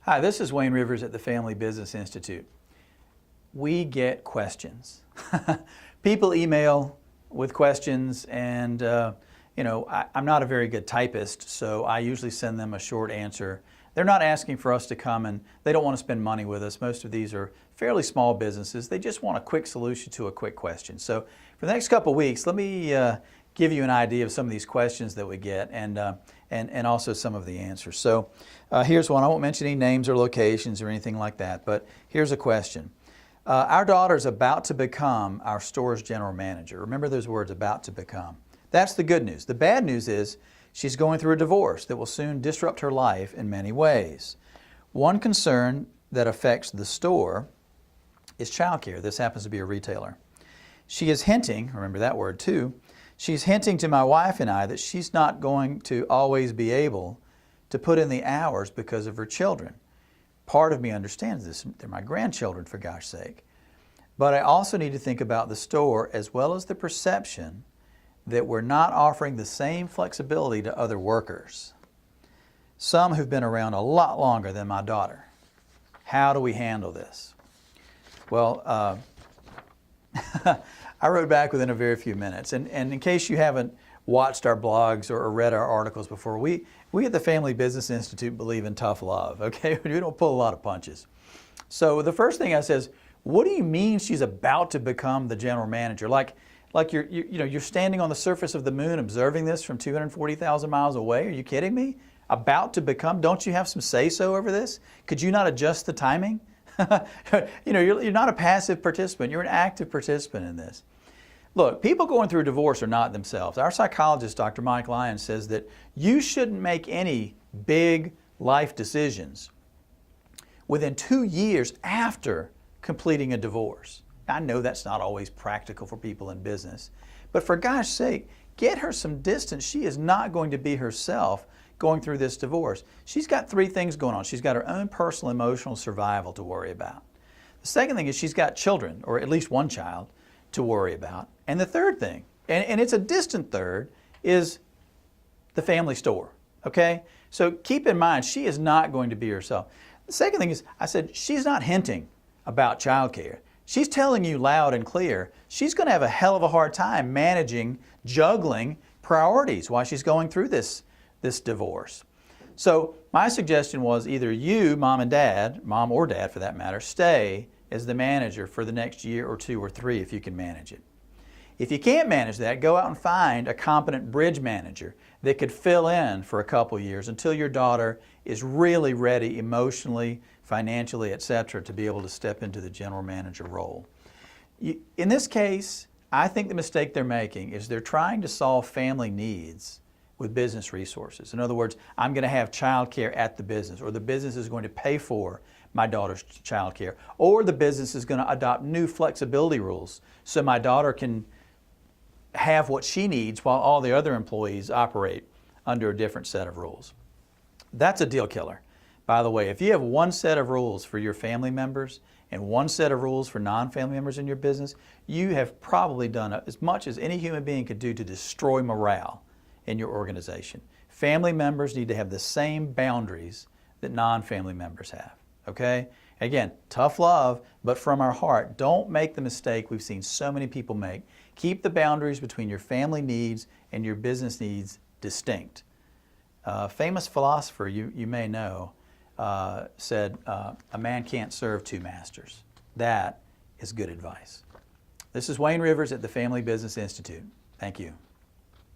Hi, this is Wayne Rivers at the Family Business Institute. We get questions. People email with questions and I'm not a very good typist, so I usually send them a short answer. They're not asking for us to come and they don't want to spend money with us. Most of these are fairly small businesses. They just want a quick solution to a quick question. So for the next couple of weeks, let me give you an idea of some of these questions that we get and also some of the answers. So here's one. I won't mention any names or locations or anything like that, but here's a question. Our daughter's about to become our store's general manager. Remember those words, about to become. That's the good news. The bad news is she's going through a divorce that will soon disrupt her life in many ways. One concern that affects the store is childcare. This happens to be a retailer. She is hinting, remember that word too, she's hinting to my wife and I that she's not going to always be able to put in the hours because of her children. Part of me understands this. They're my grandchildren, for gosh sake. But I also need to think about the store as well as the perception that we're not offering the same flexibility to other workers. Some who've been around a lot longer than my daughter. How do we handle this? Well, I wrote back within a very few minutes. And in case you haven't watched our blogs or read our articles before, we at the Family Business Institute believe in tough love, okay? We don't pull a lot of punches. So the first thing I says, what do you mean she's about to become the general manager? Like you're standing on the surface of the moon observing this from 240,000 miles away? Are you kidding me? About to become? Don't you have some say-so over this? Could you not adjust the timing? You're not a passive participant. You're an active participant in this. Look, people going through a divorce are not themselves. Our psychologist, Dr. Mike Lyons, says that you shouldn't make any big life decisions within 2 years after completing a divorce. I know that's not always practical for people in business, but for gosh sake, get her some distance. She is not going to be herself going through this divorce. She's got three things going on. She's got her own personal emotional survival to worry about. The second thing is she's got children, or at least one child, to worry about. And the third thing, and it's a distant third, is the family store, okay? So keep in mind, she is not going to be herself. The second thing is, I said, she's not hinting about childcare. She's telling you loud and clear, she's going to have a hell of a hard time managing, juggling priorities while she's going through this divorce. So my suggestion was either you, mom or dad for that matter, stay as the manager for the next year or two or three if you can manage it. If you can't manage that, go out and find a competent bridge manager that could fill in for a couple years until your daughter is really ready emotionally, financially, etc., to be able to step into the general manager role. In this case, I think the mistake they're making is they're trying to solve family needs with business resources. In other words, I'm going to have child care at the business, or the business is going to pay for my daughter's child care, or the business is going to adopt new flexibility rules so my daughter can have what she needs while all the other employees operate under a different set of rules. That's a deal killer. By the way, if you have one set of rules for your family members and one set of rules for non-family members in your business, you have probably done as much as any human being could do to destroy morale in your organization. Family members need to have the same boundaries that non-family members have, okay? Again, tough love, but from our heart. Don't make the mistake we've seen so many people make. Keep the boundaries between your family needs and your business needs distinct. A famous philosopher you may know said, a man can't serve two masters. That is good advice. This is Wayne Rivers at the Family Business Institute. Thank you.